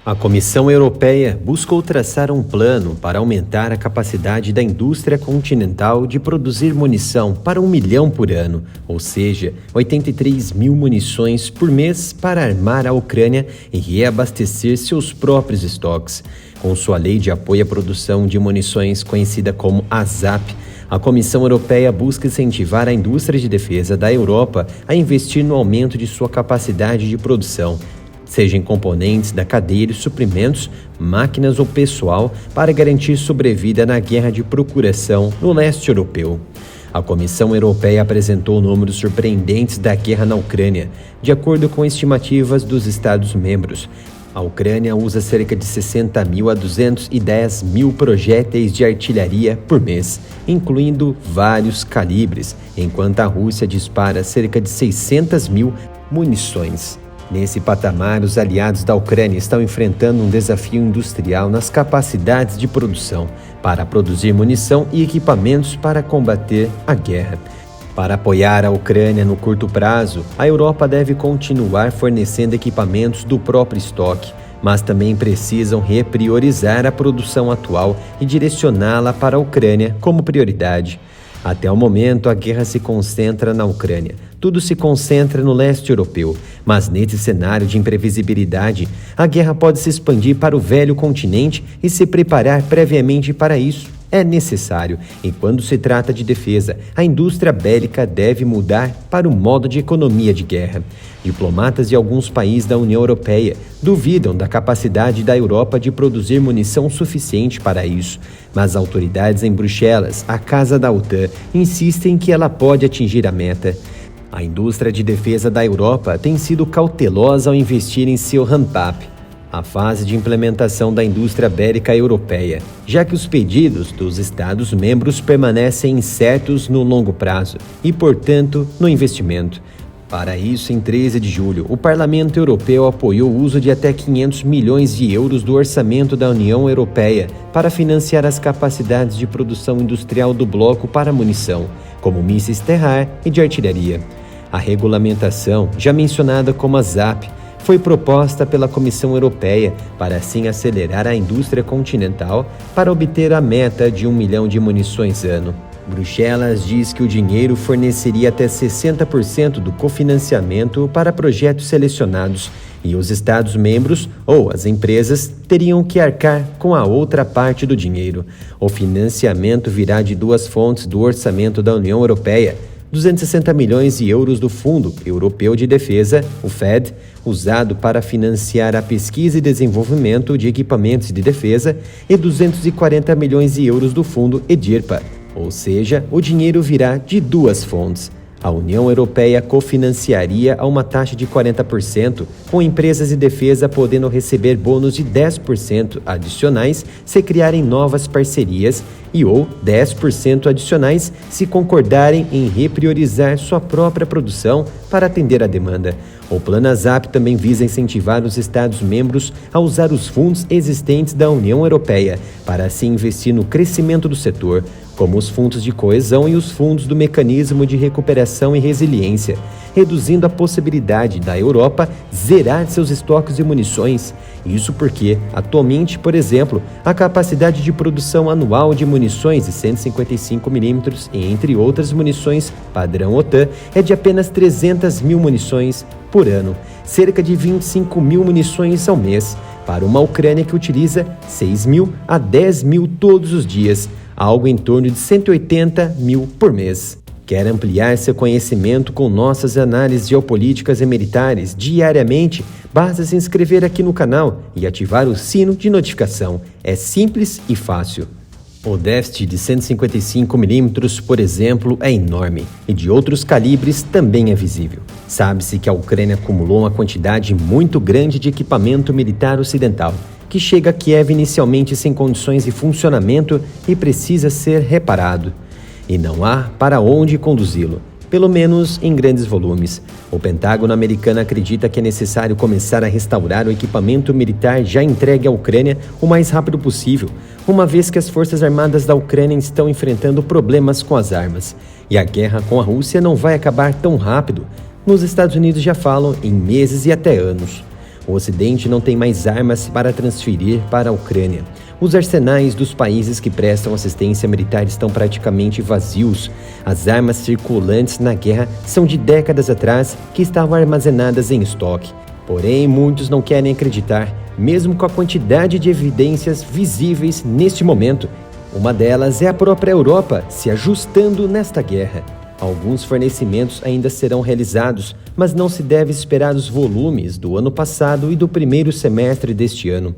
A Comissão Europeia buscou traçar um plano para aumentar a capacidade da indústria continental de produzir munição para 1 milhão por ano, ou seja, 83 mil munições por mês para armar a Ucrânia e reabastecer seus próprios estoques. Com sua lei de apoio à produção de munições, conhecida como ASAP, a Comissão Europeia busca incentivar a indústria de defesa da Europa a investir no aumento de sua capacidade de produção, seja em componentes da cadeia de suprimentos, máquinas ou pessoal, para garantir sobrevida na guerra de procuração no leste europeu. A Comissão Europeia apresentou números surpreendentes da guerra na Ucrânia, de acordo com estimativas dos Estados-membros. A Ucrânia usa cerca de 60 mil a 210 mil projéteis de artilharia por mês, incluindo vários calibres, enquanto a Rússia dispara cerca de 600 mil munições. Nesse patamar, os aliados da Ucrânia estão enfrentando um desafio industrial nas capacidades de produção para produzir munição e equipamentos para combater a guerra. Para apoiar a Ucrânia no curto prazo, a Europa deve continuar fornecendo equipamentos do próprio estoque, mas também precisam repriorizar a produção atual e direcioná-la para a Ucrânia como prioridade. Até o momento, a guerra se concentra na Ucrânia. Tudo se concentra no leste europeu, mas nesse cenário de imprevisibilidade, a guerra pode se expandir para o velho continente e se preparar previamente para isso é necessário. E quando se trata de defesa, a indústria bélica deve mudar para o modo de economia de guerra. Diplomatas de alguns países da União Europeia duvidam da capacidade da Europa de produzir munição suficiente para isso, mas autoridades em Bruxelas, a casa da OTAN, insistem que ela pode atingir a meta. A indústria de defesa da Europa tem sido cautelosa ao investir em seu ramp-up, a fase de implementação da indústria bélica europeia, já que os pedidos dos Estados-membros permanecem incertos no longo prazo e, portanto, no investimento. Para isso, em 13 de julho, o Parlamento Europeu apoiou o uso de até 500 milhões de euros do orçamento da União Europeia para financiar as capacidades de produção industrial do bloco para munição, como mísseis terra-ar e de artilharia. A regulamentação, já mencionada como a ZAP, foi proposta pela Comissão Europeia para assim acelerar a indústria continental para obter a meta de 1 milhão de munições ano. Bruxelas diz que o dinheiro forneceria até 60% do cofinanciamento para projetos selecionados e os Estados-membros ou as empresas teriam que arcar com a outra parte do dinheiro. O financiamento virá de duas fontes do orçamento da União Europeia: 260 milhões de euros do Fundo Europeu de Defesa, o FED, usado para financiar a pesquisa e desenvolvimento de equipamentos de defesa, e 240 milhões de euros do Fundo EDIRPA, ou seja, o dinheiro virá de duas fontes. A União Europeia cofinanciaria a uma taxa de 40%, com empresas de defesa podendo receber bônus de 10% adicionais se criarem novas parcerias e ou 10% adicionais se concordarem em repriorizar sua própria produção para atender a demanda. O Plano ASAP também visa incentivar os Estados-membros a usar os fundos existentes da União Europeia para assim investir no crescimento do setor, como os fundos de coesão e os fundos do Mecanismo de Recuperação e Resiliência, reduzindo a possibilidade da Europa zerar seus estoques de munições. Isso porque, atualmente, por exemplo, a capacidade de produção anual de munições de 155 mm e entre outras munições padrão OTAN é de apenas 300 mil munições por ano, cerca de 25 mil munições ao mês, para uma Ucrânia que utiliza 6 mil a 10 mil todos os dias, algo em torno de 180 mil por mês. Quer ampliar seu conhecimento com nossas análises geopolíticas e militares diariamente? Basta se inscrever aqui no canal e ativar o sino de notificação. É simples e fácil. O déficit de 155 mm, por exemplo, é enorme e de outros calibres também é visível. Sabe-se que a Ucrânia acumulou uma quantidade muito grande de equipamento militar ocidental, que chega a Kiev inicialmente sem condições de funcionamento e precisa ser reparado. E não há para onde conduzi-lo, pelo menos em grandes volumes. O Pentágono americano acredita que é necessário começar a restaurar o equipamento militar já entregue à Ucrânia o mais rápido possível, uma vez que as forças armadas da Ucrânia estão enfrentando problemas com as armas. E a guerra com a Rússia não vai acabar tão rápido. Nos Estados Unidos já falam em meses e até anos. O Ocidente não tem mais armas para transferir para a Ucrânia. Os arsenais dos países que prestam assistência militar estão praticamente vazios. As armas circulantes na guerra são de décadas atrás que estavam armazenadas em estoque. Porém, muitos não querem acreditar, mesmo com a quantidade de evidências visíveis neste momento. Uma delas é a própria Europa se ajustando nesta guerra. Alguns fornecimentos ainda serão realizados, mas não se deve esperar os volumes do ano passado e do primeiro semestre deste ano.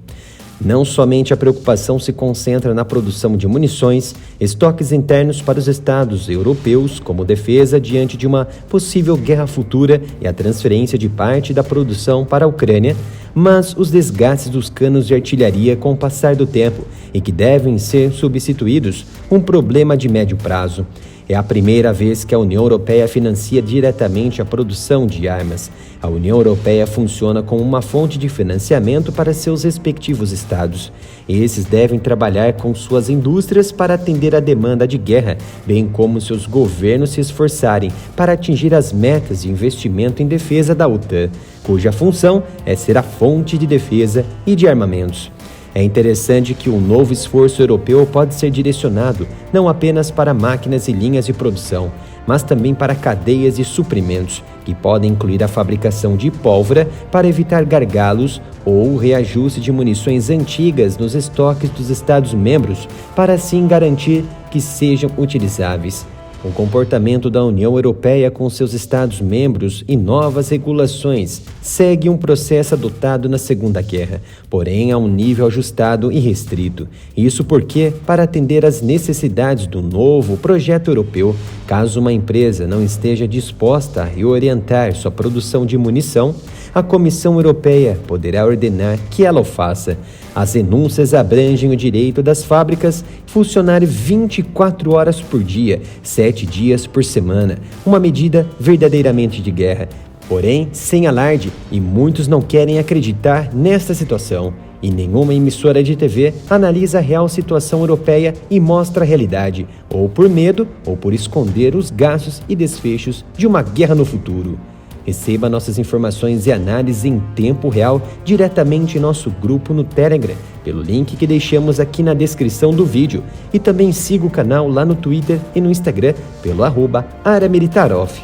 Não somente a preocupação se concentra na produção de munições, estoques internos para os estados europeus como defesa diante de uma possível guerra futura e a transferência de parte da produção para a Ucrânia, mas os desgastes dos canos de artilharia com o passar do tempo e que devem ser substituídos, um problema de médio prazo. É a primeira vez que a União Europeia financia diretamente a produção de armas. A União Europeia funciona como uma fonte de financiamento para seus respectivos estados. Esses devem trabalhar com suas indústrias para atender à demanda de guerra, bem como seus governos se esforçarem para atingir as metas de investimento em defesa da OTAN, cuja função é ser a fonte de defesa e de armamentos. É interessante que o novo esforço europeu pode ser direcionado não apenas para máquinas e linhas de produção, mas também para cadeias de suprimentos, que podem incluir a fabricação de pólvora para evitar gargalos ou o reajuste de munições antigas nos estoques dos Estados-membros, para assim garantir que sejam utilizáveis. O comportamento da União Europeia com seus Estados-membros e novas regulações segue um processo adotado na Segunda Guerra, porém a um nível ajustado e restrito. Isso porque, para atender às necessidades do novo projeto europeu, caso uma empresa não esteja disposta a reorientar sua produção de munição, a Comissão Europeia poderá ordenar que ela o faça. As renúncias abrangem o direito das fábricas funcionar 24 horas por dia, 7 dias por semana, uma medida verdadeiramente de guerra. Porém, sem alarde, e muitos não querem acreditar nesta situação. E nenhuma emissora de TV analisa a real situação europeia e mostra a realidade, ou por medo, ou por esconder os gastos e desfechos de uma guerra no futuro. Receba nossas informações e análises em tempo real diretamente em nosso grupo no Telegram, pelo link que deixamos aqui na descrição do vídeo. E também siga o canal lá no Twitter e no Instagram pelo @AraMilitaroff.